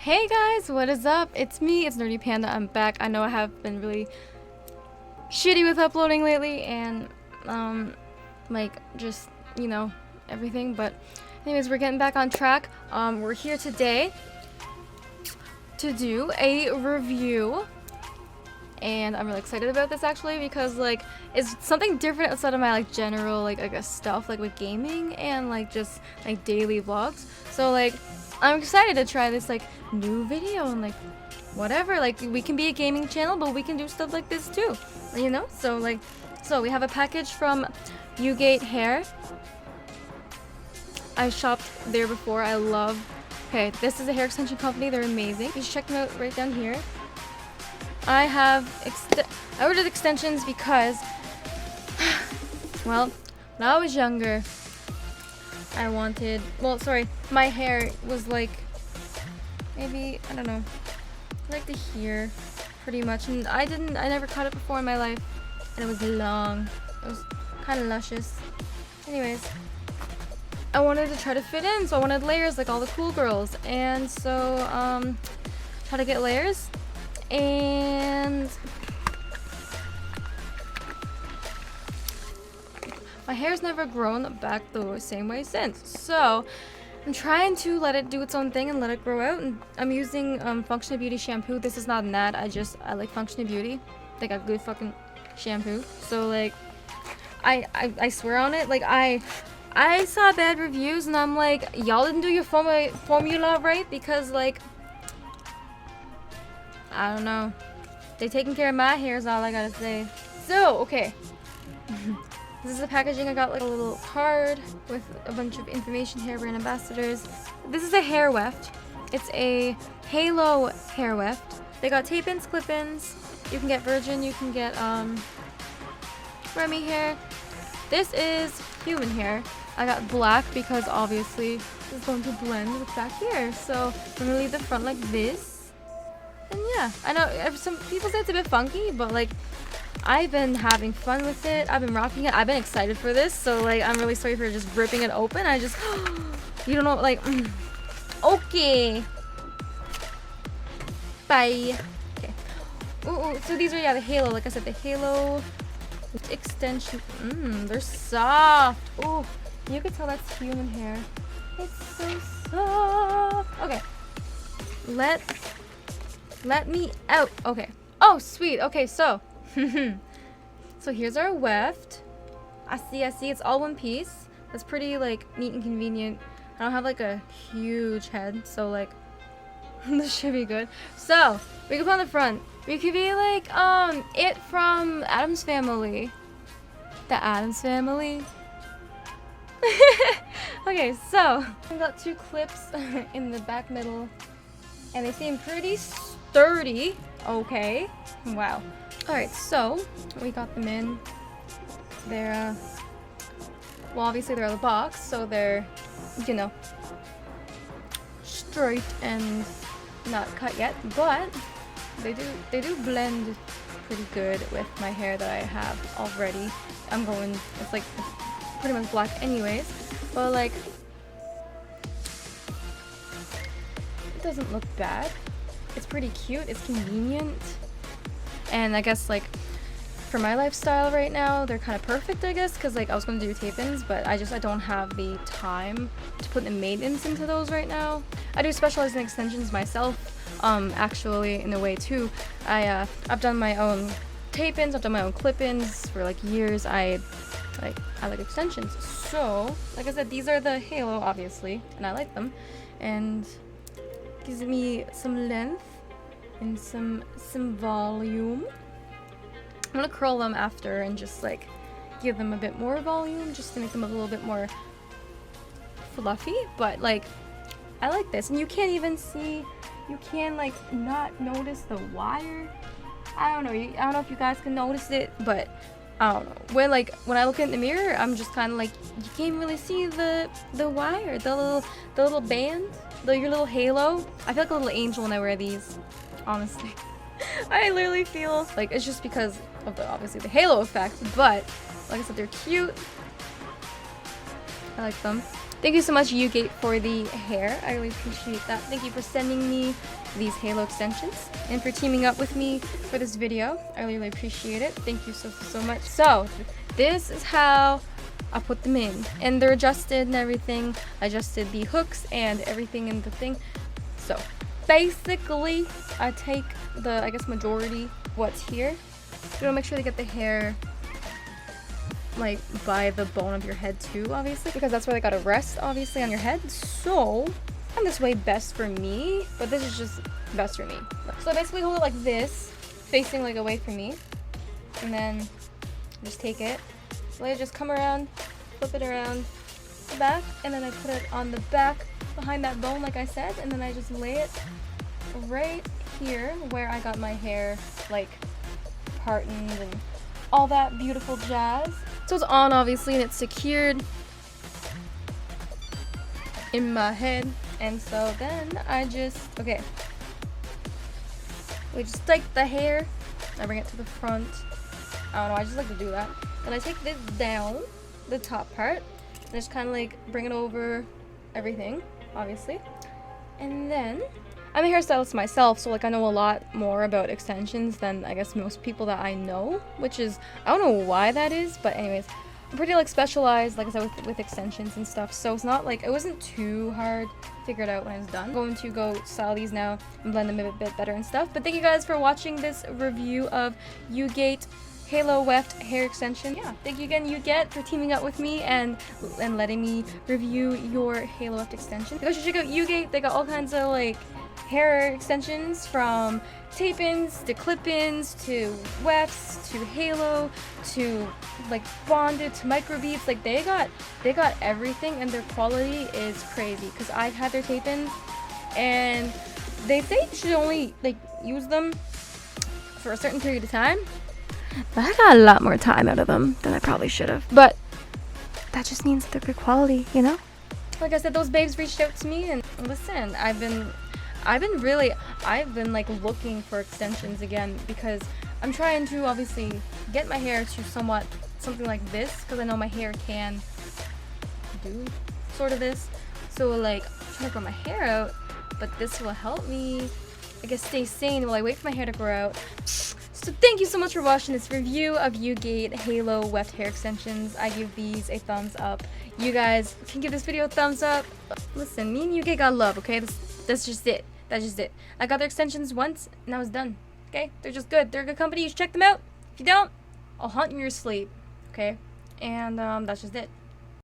Hey guys, what is up? It's me, it's Nerdy Panda. I'm back. I know I have been really shitty with uploading lately and like just, everything, but anyways, we're getting back on track. We're here today to do a review. And I'm really excited about this actually because like it's something different outside of my general I guess stuff with gaming and just daily vlogs. So I'm excited to try this new video and whatever. We can be a gaming channel, but we can do stuff like this too. So we have a package from UGEAT hair. I shopped there before. I love. Okay, this is a hair extension company. They're amazing. You should check them out right down here. I ordered extensions because, well, when I was younger, I wanted, my hair was maybe, I don't know, to here, pretty much, and I never cut it before in my life, and it was long, it was kind of luscious. Anyways, I wanted to try to fit in, so I wanted layers like all the cool girls, and so, try to get layers. And my hair's never grown back the same way since, so I'm trying to let it do its own thing and let it grow out. And I'm using Function of Beauty shampoo. This is not an ad. I like Function of Beauty. They got good fucking shampoo. So I swear on it. I saw bad reviews and I'm like, y'all didn't do your formula right because I don't know. They taking care of my hair is all I gotta say. So, okay. This is the packaging. I got a little card with a bunch of information, hair brand ambassadors. This is a hair weft. It's a halo hair weft. They got tape-ins, clip-ins. You can get virgin, you can get Remy hair. This is human hair. I got black because obviously it's going to blend with back here. So I'm gonna leave the front like this. And yeah, I know some people say it's a bit funky, but I've been having fun with it. I've been rocking it. I've been excited for this. So I'm really sorry for just ripping it open. I just, you don't know, okay. Bye. Okay. Ooh, so these are, the halo. Like I said, the halo extension. They're soft. Ooh, you can tell that's human hair. It's so soft. Okay. Let me out. Okay. Oh, sweet. Okay, so. So here's our weft. I see. It's all one piece. That's pretty, neat and convenient. I don't have, a huge head, so, this should be good. So, we can put on the front. We could be, it from Addams Family. The Addams Family. Okay, so. We got two clips in the back middle. And they seem pretty sturdy. Okay. Wow. Alright, so we got them in. They're well, obviously they're out of the box, so they're, straight and not cut yet, but they do blend pretty good with my hair that I have already. It's pretty much black anyways, but it doesn't look bad. It's pretty cute, it's convenient, and I guess for my lifestyle right now they're kind of perfect, I guess, because I was going to do tape-ins, but I don't have the time to put the maintenance into those right now. I do specialize in extensions myself, actually, in a way too. I've done my own tape-ins, I've done my own clip-ins for years. I like extensions, so like I said, these are the halo obviously, and I like them, and gives me some length and some volume. I'm gonna curl them after and just give them a bit more volume just to make them a little bit more fluffy, but I like this. And you can't even see, you can not notice the wire. I don't know if you guys can notice it, but I don't know. When I look in the mirror, I'm just kind of you can't really see the wire, the little band, your little halo. I feel like a little angel when I wear these, honestly. I literally feel it's just because of obviously the halo effect, but like I said, they're cute. I like them. Thank you so much, UGEAT, for the hair. I really appreciate that. Thank you for sending me these halo extensions and for teaming up with me for this video. I really appreciate it. Thank you so much. So this is how I put them in, and they're adjusted and everything. I adjusted the hooks and everything in the thing. So basically I take the, I guess, majority what's here. You know, make sure to get the hair like by the bone of your head too, obviously, because that's where they gotta rest, obviously, on your head. So and this way best for me, but this is just best for me. So basically hold it like this, facing like away from me, and then just take it, let it just come around, flip it around the back, and then I put it on the back behind that bone like I said, and then I just lay it right here where I got my hair like parted and all that beautiful jazz. So it's on, obviously, and it's secured in my head. And so then I just, okay, we just take the hair, I bring it to the front. I don't know, I just like to do that. Then I take this down, the top part, and just kind of like bring it over everything, obviously. And then I'm a hairstylist myself, so like I know a lot more about extensions than I guess most people that I know, which is, I don't know why that is, but anyways, I'm pretty like specialized, like I said, with extensions and stuff, so it's not like, it wasn't too hard to figure it out when I was done. I'm going to go style these now and blend them a bit better and stuff. But thank you guys for watching this review of UGEAT Halo WEFT hair extension. Yeah, thank you again, UGEAT, for teaming up with me and letting me review your Halo WEFT extension. You guys should check out UGEAT. They got all kinds of like hair extensions, from tape-ins to clip-ins to wefts to halo to like bonded to micro beads. Like they got everything, and their quality is crazy, because I've had their tape-ins and they say you should only like use them for a certain period of time, but I got a lot more time out of them than I probably should have. But that just means they're good quality, you know? Like I said, those babes reached out to me, and listen, I've been like looking for extensions again, because I'm trying to obviously get my hair to somewhat something like this, because I know my hair can do sort of this. So like I'm trying to grow my hair out, but this will help me, I guess, stay sane while I wait for my hair to grow out. So thank you so much for watching this review of UGEAT Halo WEFT hair extensions. I give these a thumbs up. You guys can give this video a thumbs up. Listen, me and UGEAT got love, okay? That's just it. That's just it. I got their extensions once, and I was done. Okay? They're just good. They're a good company. You should check them out. If you don't, I'll hunt in your sleep. Okay? And that's just it.